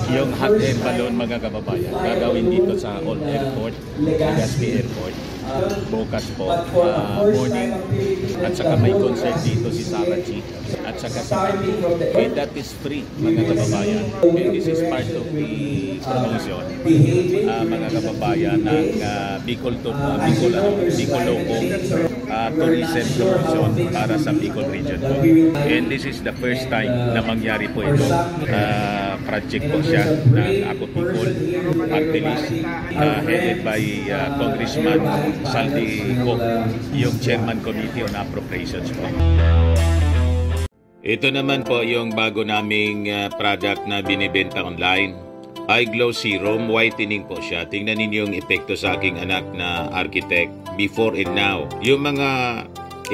Yung hot air balloon, mga kababayan, gagawin dito sa Old Airport, Legazpi Airport. Bukas po, morning. At saka may concert dito si Sarah G. At saka si Manny. And that is free, mga kababayan. And this is part of the promotion, mga kababayan, ng Bicol Loco tourism promotion para sa Bicol region po. And this is the first time na mangyari po ito. Project po siya ng Ako Bicol Party List, headed by Congressman Saldi Co, yung Chairman Committee on Appropriations po. Ito naman po yung bago naming product na binibenta online. iGlow Serum Whitening po siya. Tingnan ninyo yung epekto sa aking anak na architect before and now. Yung mga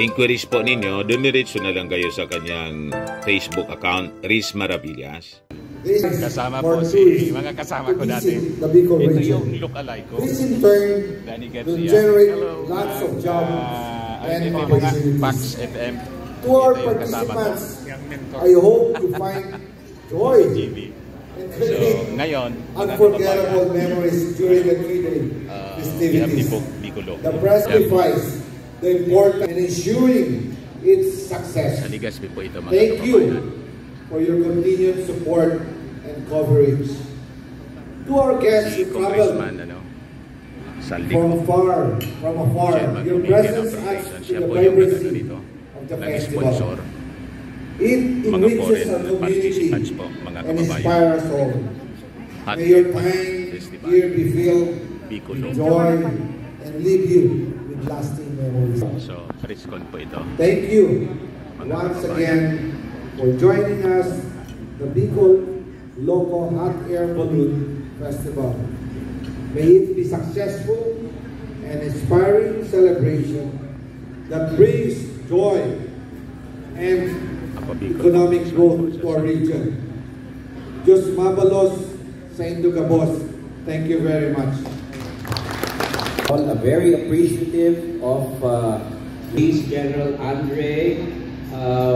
inquiries po ninyo, dumiretso na lang kayo sa kanyang Facebook account, Riz Maravillas. Kasama po si mga kasama ko dati. Ito yung look-alike ko. This in turn will generate lots of jobs and opportunities. FM. To our participants, I hope you find joy and create unforgettable memories during the 3-day festivities. The press clarifies the importance in ensuring its success. Thank you for your continued support and coverage. To our guests who traveled from afar, your presence adds to the vibrancy of the festival. It enriches our community and inspires us all. May your time here be filled with joy and leave you with lasting memories. Thank you once again for joining us, the Bicol Loco Hot Air Balloon Festival. May it be successful and inspiring celebration that brings joy and economic growth to our region. Diyos mabalos sa Indugabos. Thank you very much. All very appreciative of Police General Andre,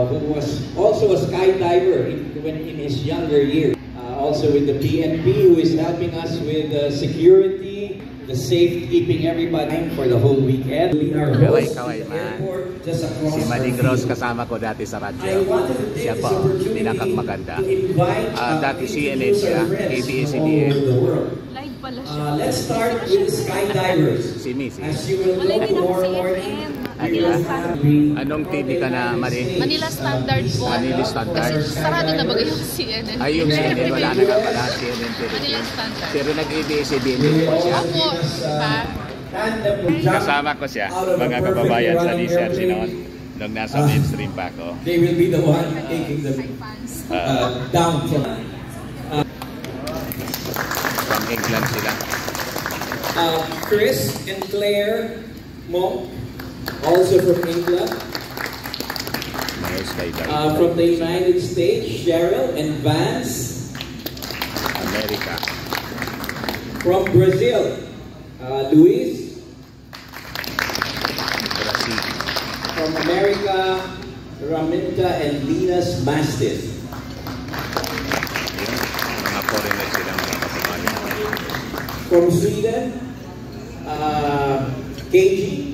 who was also a skydiver in his younger years. Also with the PNP, who is helping us with security, the safekeeping everybody for the whole weekend. We are host Kaway, airport just across. Si Maling Gross kasama ko dati sa radyo. Siya po, pinakang maganda. Dati CNN siya, ABS-CBN. Live pala siya. Let's start with the skydivers. Si Missy. As you will look more and more. Anong TV ka na, Marie? Manila Standard po. Manila Standard. Kasi sarado na ba yung CNN? Ay, yung CNN, wala na nga pala. CNN, Manila Standard. pero nag-ABS-CBN din po siya. Opo, diba? Kasama ko siya, mga kababayan sa research noon, nung nasa mainstream pa ako. They will be the one taking them down from England sila. Chris and Claire Monk, also from England. From the United States, Cheryl and Vance. America. From Brazil, Luis. Brazil. From America, Raminta and Linas Mastis. Mga foreigner sila, mga kababayan. From Sweden, KG.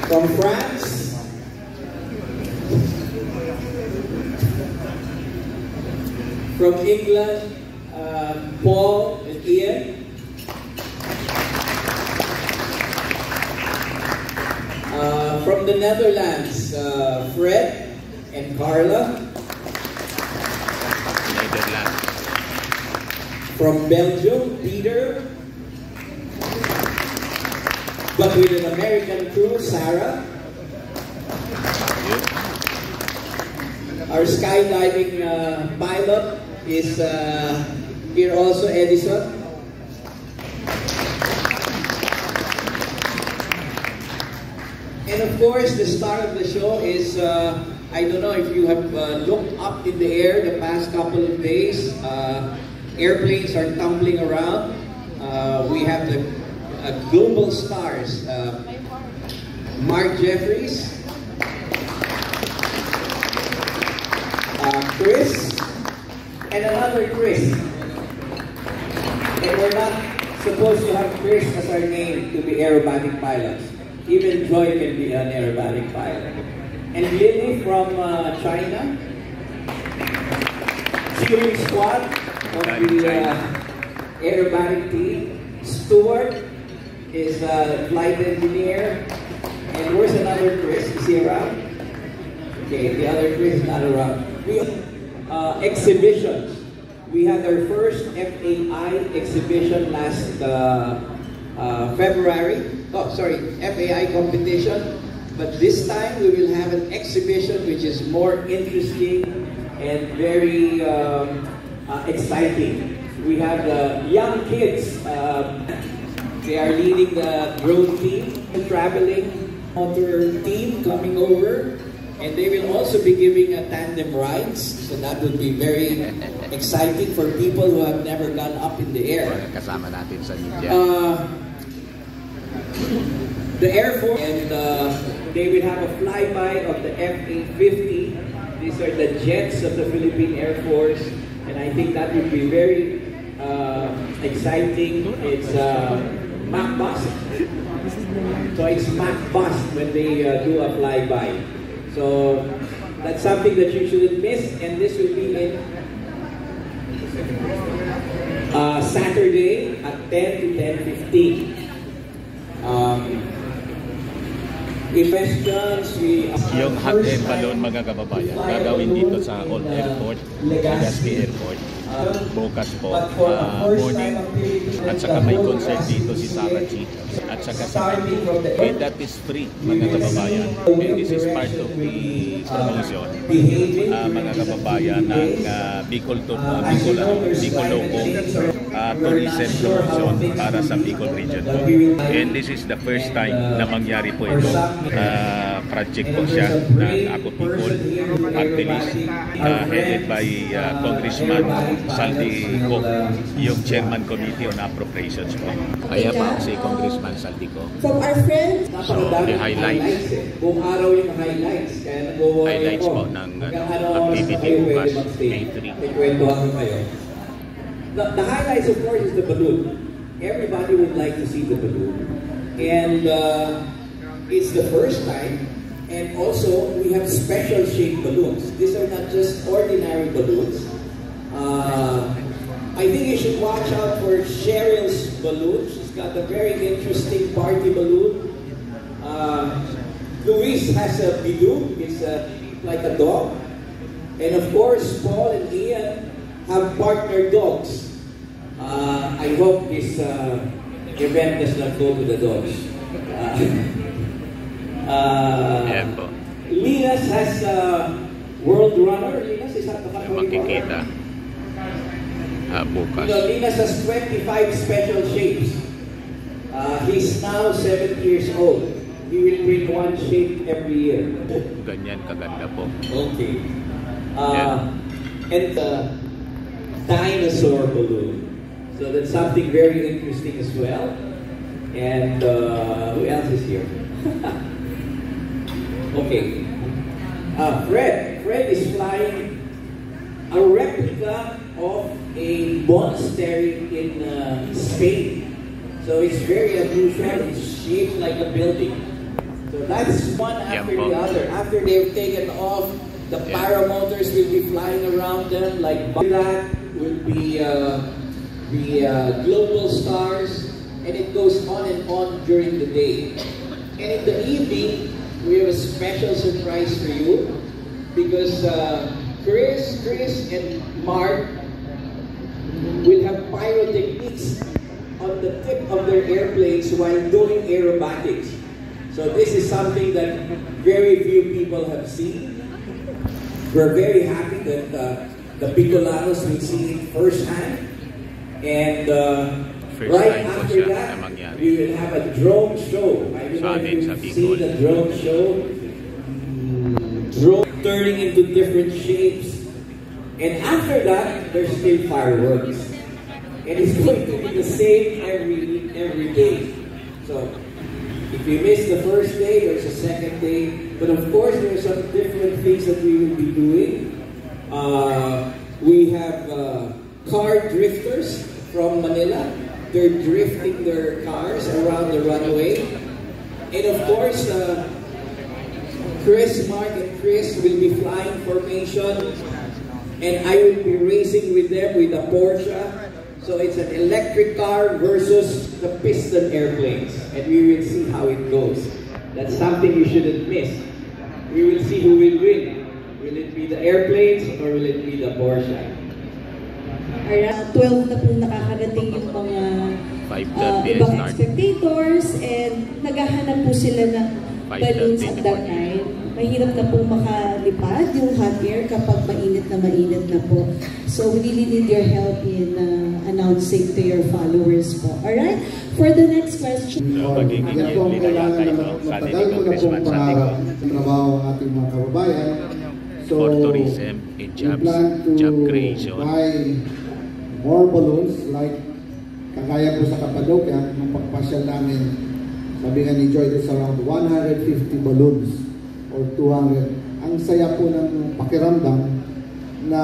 From France, from England, Paul and Ian. From the Netherlands, Fred and Carla. Netherlands. From Belgium, Peter. But with an American crew, Sarah. Our skydiving pilot is here also, Edison. And of course, the star of the show is, I don't know if you have looked up in the air the past couple of days. Airplanes are tumbling around. We have the global stars, Mark Jeffries, Chris, and another Chris. And we're not supposed to have Chris as our name to be aerobatic pilots. Even Joy can be an aerobatic pilot. And Lily from China, cheering squad of the aerobatic team. Stuart is a flight engineer. And where's another Chris? Is he around? Okay, the other Chris is not around. We exhibitions. We had our first FAI exhibition last February. Oh, sorry, FAI competition. But this time we will have an exhibition which is more interesting and very exciting. We have the young kids. They are leading the drone team, traveling motor team coming over. And they will also be giving a tandem rides. So that would be very exciting for people who have never gone up in the air. Kasama natin sa media. The Air Force, and they will have a flyby of the F-850. These are the jets of the Philippine Air Force. And I think that would be very exciting. It's Mach Bus. So it's Mach Bus when they do a flyby. So that's something that you shouldn't miss, and this will be in Saturday at 10 to 10:15. Questions, Yung hot air balloon, mga kababayan, gagawin dito sa Old Airport, Legazpi Airport. Bukas po, morning. At saka may concert dito si Sarah G. At saka sa and that is free, mga kababayan. And this is part of the promotion, mga kababayan, ng Bicol Loco tourism promotion para sa Bicol region po. And this is the first time na mangyari po ito. Project po siya ng Ako Bicol Party List, headed by Congressman Saldi Co, yung Chairman Committee on Appropriations po. Kaya pa si Congressman Saldi Co. From our friends. So, the highlights. Buong araw yung highlights. Highlights po ng activity bukas, May 3. Ikwentuhan ko kayo. The highlights, of course, is the balloon. Everybody would like to see the balloon. And it's the first time. And also, we have special shaped balloons. These are not just ordinary balloons. I think you should watch out for Cheryl's balloon. She's got a very interesting party balloon. Luis has a balloon. It's like a dog. And of course, Paul and Ian have partner dogs. I hope this event does not go to the dogs. Linas has a World Runner. Linas is at the makikita bukas. Linas has 25 special shapes. He's now 7 years old. He will bring one shape every year. Ganyan kaganda po. Okay. And the dinosaur balloon. So that's something very interesting as well. And who else is here? Okay. Fred is flying a replica of a monastery in Spain. So it's very unusual. It's shaped like a building. So that's one after the other. After they've taken off, the paramotors will be flying around them like that will be the global stars, and it goes on and on during the day. And in the evening, we have a special surprise for you because Chris and Mark will have pyrotechnics on the tip of their airplanes while doing aerobatics. So this is something that very few people have seen. We're very happy that the Bicolanos will see it firsthand. And right after that, we will have a drone show. I don't know if you've seen the drone show. Drone turning into different shapes. And after that, there's still fireworks. And it's going to be the same every day. So if you miss the first day, there's a second day. But of course, there are some different things that we will be doing. We have car drifters from Manila. They're drifting their cars around the runway. And of course, Chris, Mark, and Chris will be flying formation. And I will be racing with them with a Porsche. So it's an electric car versus the piston airplanes. And we will see how it goes. That's something you shouldn't miss. We will see who will win. Will it be the airplanes or will it be the Porsche? 12 na po nakakarating yung mga 5:30 ibang start. spectators and naghahanap po sila ng balloons at that time. Mahirap na po makalipad yung hot air kapag mainit na po. So we really need your help in announcing to your followers po. Alright? For the next question. So, magiging yearly na yata ito. Sabi ni Congressman Santiago. Trabaho ang ating mga kababayan. So, For tourism and jobs, job creation. Buy more balloons like kagaya po sa Cappadocia, nung pagpasyal namin, sabi nga ni Joy, there's around 150 balloons or 200. Ang saya po ng pakiramdam na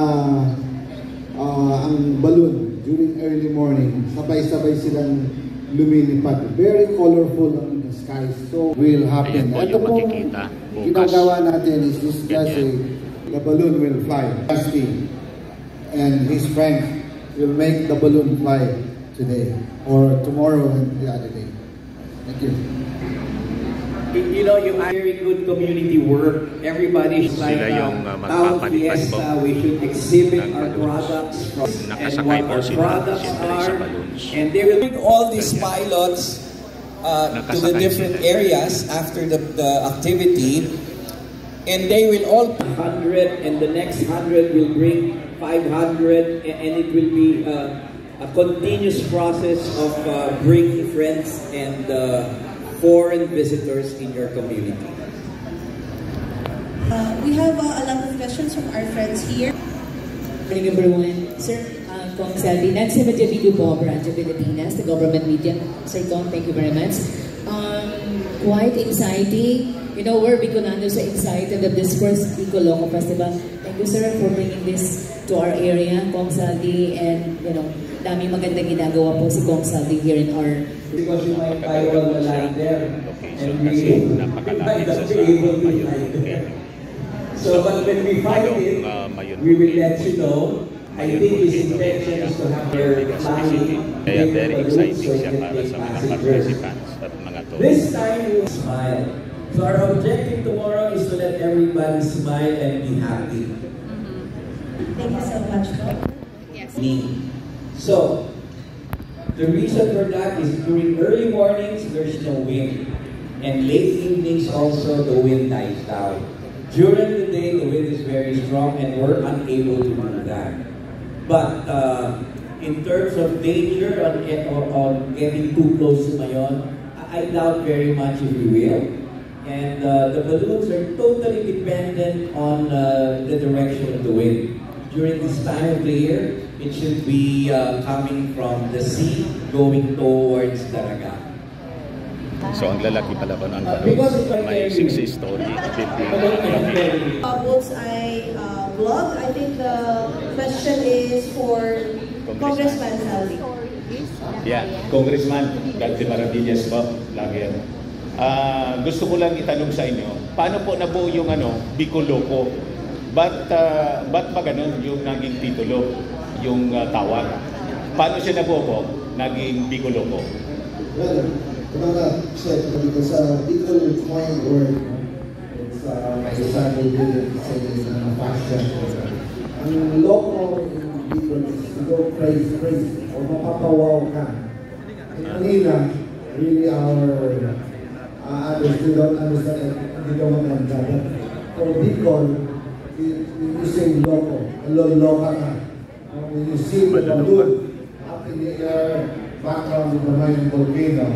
ang balloon during early morning, sabay-sabay silang lumilipad. Very colorful ang skies. So, will happen. Ayan po Ito yung po, makikita bukas. ginagawa natin is this just the balloon will fly. Rusty and his friend will make the balloon fly today or tomorrow and the other day. Thank you. You know, you very good community work. Everybody should like Sila yung town magpapalipad po fiesta. We should exhibit ng our balloons. products and Nakasakay what po our sila, products siyempre, sa are. balloons. And they will bring all these pilots to the Nakasakay different sila. areas after the activity. And they will all 100 and the next 100 will bring 500 and it will be a continuous process of bringing friends and foreign visitors in your community. We have a lot of questions from our friends here. Morning everyone. Sir, Kong Selby, Nagsima Video po, Radyo Pilipinas, the government media. Sir Kong, thank you very much. Quite exciting. You know, we're Bicolandos are excited of this first Bicoloco Festival. Thank you, sir, for bringing this to our area, Kong Saldi, and, you know, dami magandang ginagawa po si Kong Saldi here in our... Because you might buy all the line there. Location kasi napakalapit sa Mayon. So, but when we find it, we will let you know. I think his intention is to have their flying. Kaya very exciting siya para sa mga participants at mga tourists. This time we will smile. So our objective tomorrow is to let everybody smile and be happy. Thank you so much. Yes. So, the reason for that is during early mornings, there's no wind. And late evenings also, the wind dies down. During the day, the wind is very strong and we're unable to do that. But in terms of danger on getting too close to Mayon, I doubt very much if we will. And the balloons are totally dependent on the direction of the wind. During this time of the year, it should be coming from the sea going towards Daraga. So ang lalaki pala ba ng balloon? May 6 story, 50 Bullseye vlog. I think the question is for Congressman Saldi. Yeah, Congressman Galti Maravillas po, lagi yan. Gusto ko lang itanong sa inyo, paano po nabuo yung Bicoloco? Ba't ba ganun yung naging titulo, yung tawag? Paano siya nabuo po, naging Bicoloco? Well, kumbaga, it's a Bicol coin word. It's decided to say fashion. Ang loco in Bicol is to go crazy, o mapapawaw ka. In Manila, really our others, they don't understand it, they don't understand that. For Bicol, you say loco, loca ka. When you see the balloon up in the air, background of the Mayon volcano,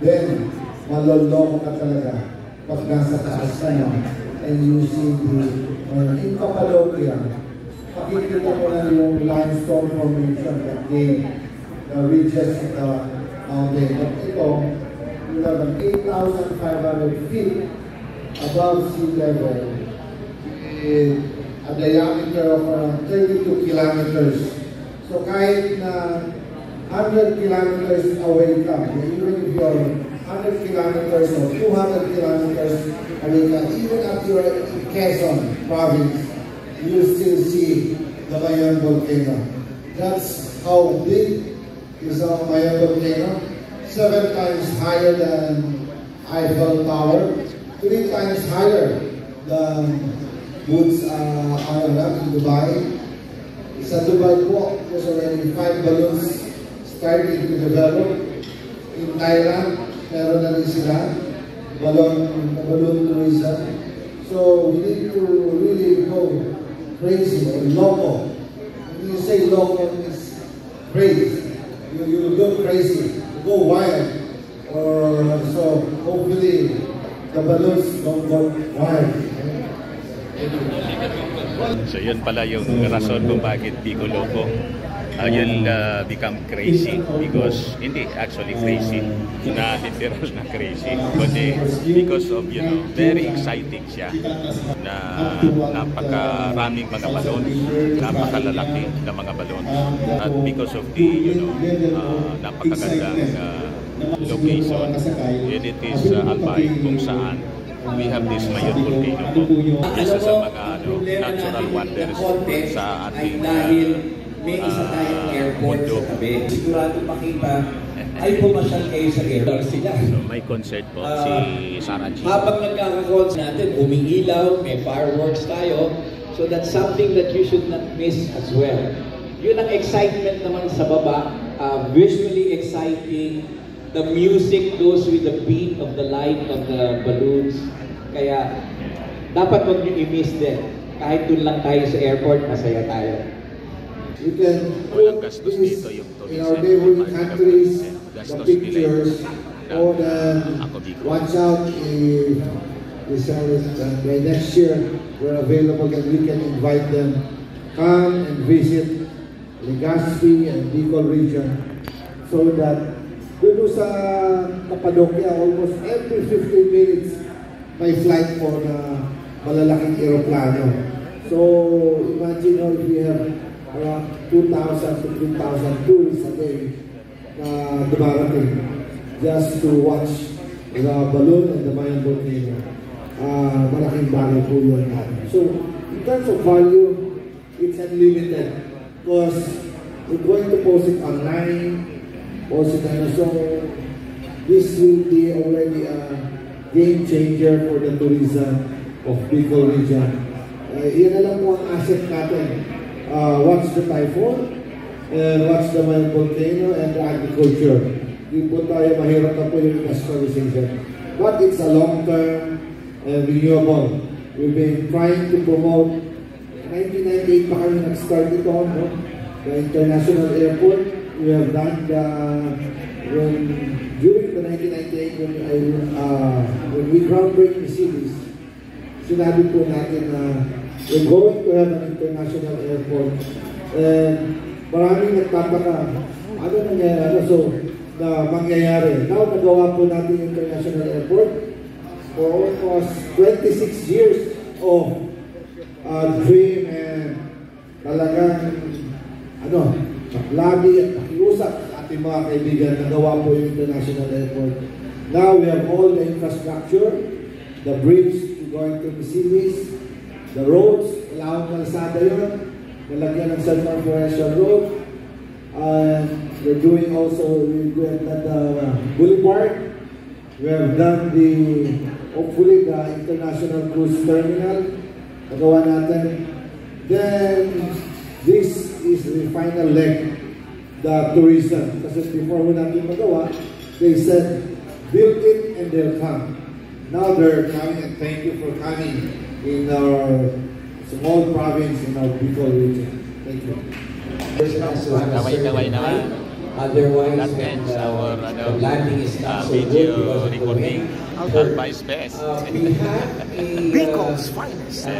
then maloloko ka talaga pag nasa taas ka na and you see in Cappadocia, pakikita mo na yung limestone formation that gave the ridges of the mountain. But ito, you have an 8,500 feet above sea level. I a diameter of around 32 kilometers. So kahit na 100 kilometers away ka, even if you're 100 kilometers or 200 kilometers away ka, even if you're in Quezon province, you still see the Mayon volcano. That's how big is the Mayon volcano. 7 times higher than Eiffel Tower, 3 times higher than Burj Al Arab in Dubai. Sa Dubai po, there's already 5 balloons starting to develop. In Thailand, meron na rin sila, balloon tourism. So we need to really go crazy or loco. When you say loco, it's crazy. You go crazy, you go wild. So hopefully the balloons don't go wild. So yun pala yung rason kung bakit Bicol Loco. You'll become crazy because hindi actually crazy, na literal na crazy, kundi because of, you know, very exciting siya na napakaraming mga balon, napakalalaki na mga balon, at because of the, you know, napakagandang location. And it is Albay kung saan we have this Mayon volcano po. Isa sa mga natural wonders sa ating may isa tayong airport sa tabi. Sigurado makita ay pumasyal kayo sa airport sila. So may concert po si Sarah G. Habang nagkaka-concert natin, umiilaw, may fireworks tayo. So that's something that you should not miss as well. Yun ang excitement naman sa baba. Visually exciting. The music goes with the beat of the light of the balloons. Kaya dapat huwag nyo i-miss din. Kahit dun lang tayo sa airport, masaya tayo. You can put this in our neighboring countries, the pictures, or then watch out if by next year we're available, then we can invite them, come and visit Legazpi and Bicol region, so that dito sa Cappadocia, almost every 15 minutes may flight po na malalaking aeroplano. So imagine if we have around 2,000 to 3,000 tourists a day na dumarating just to watch the balloon and the Mayon volcano. Malaking bagay po yun natin. So, in terms of value, it's unlimited because we're going to post it online, post it on. So, this will be already a game changer for the tourism of Bicol region. Yan na lang po ang asset natin. Watch the typhoon, and watch the Mayon volcano and the agriculture. Di po tayo mahirap na po yung industrialization. But it's a long-term and renewable. We've been trying to promote, 1998 pa kami nag-start ito, no? The international airport. We have done during the 1998 when we groundbreaking cities, sinabi po natin na we're going to have an international airport. And maraming nagtataka, ano nangyayari? So, na mangyayari. Now, nagawa po natin yung international airport for almost 26 years of dream and talagang lobby at pakiusap sa ating mga kaibigan, nagawa po yung international airport. Now, we have all the infrastructure, the bridge going to the cities, the roads, alawang kalsada yun, nalagyan ng circumferential road, and we're doing also, we have done the boulevard, we have done hopefully the international cruise terminal, nagawa natin. Then, this is the final leg, the tourism. Kasi before mo natin magawa, they said, build it and they'll come. Now they're coming, and thank you for coming in our small province in our Bicol region. Thank you. Kaway naman. Otherwise, that ends our landing is not so video good recording. Albay Best. We have Bicol's finest.